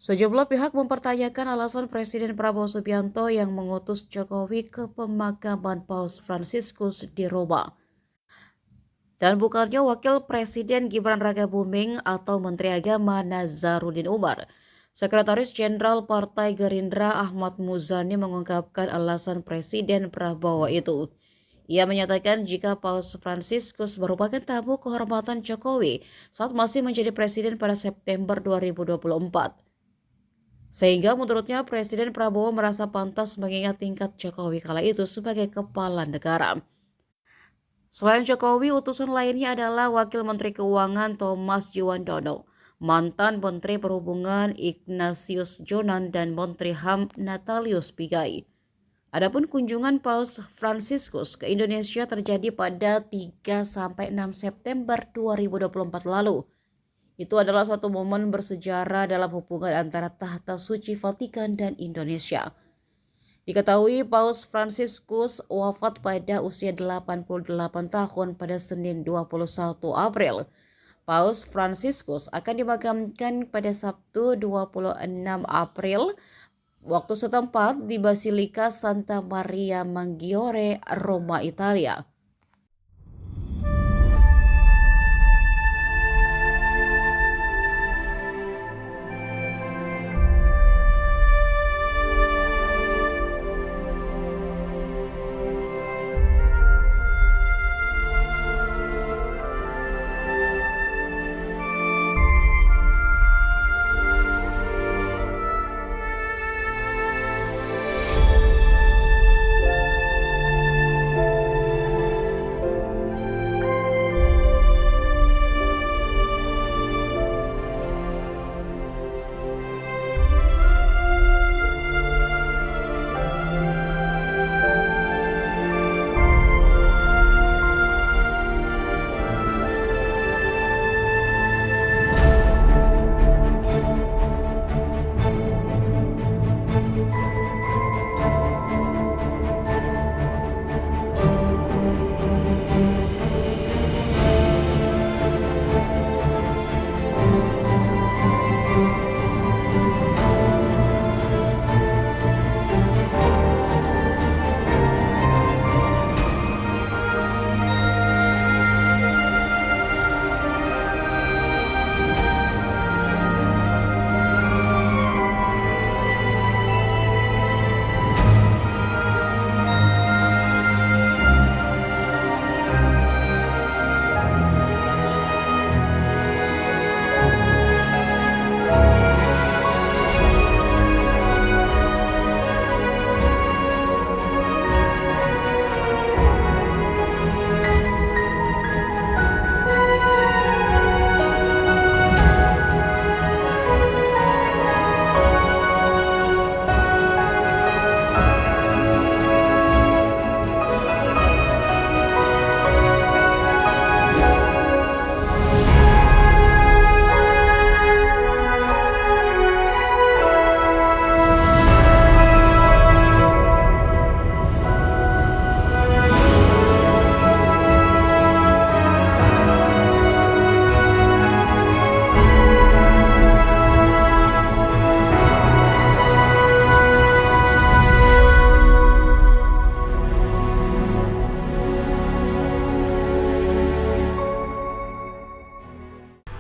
Sejumlah pihak mempertanyakan alasan Presiden Prabowo Subianto yang mengutus Jokowi ke pemakaman Paus Fransiskus di Roma. Dan bukannya Wakil Presiden Gibran Rakabuming atau Menteri Agama Nazarudin Umar. Sekretaris Jenderal Partai Gerindra Ahmad Muzani mengungkapkan alasan Presiden Prabowo itu. Ia menyatakan jika Paus Fransiskus merupakan tamu kehormatan Jokowi saat masih menjadi presiden pada September 2024. Sehingga menurutnya Presiden Prabowo merasa pantas mengingat tingkat Jokowi kala itu sebagai kepala negara. Selain Jokowi, utusan lainnya adalah Wakil Menteri Keuangan Thomas Juwandono, mantan Menteri Perhubungan Ignatius Jonan, dan Menteri HAM Natalius Pigai. Adapun kunjungan Paus Fransiskus ke Indonesia terjadi pada 3-6 September 2024 lalu. Itu adalah suatu momen bersejarah dalam hubungan antara Tahta Suci Vatikan dan Indonesia. Diketahui Paus Fransiskus wafat pada usia 88 tahun pada Senin 21 April. Paus Fransiskus akan dimakamkan pada Sabtu 26 April waktu setempat di Basilika Santa Maria Maggiore, Roma, Italia.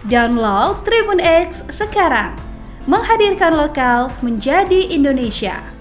Download Tribun X sekarang, menghadirkan lokal menjadi Indonesia.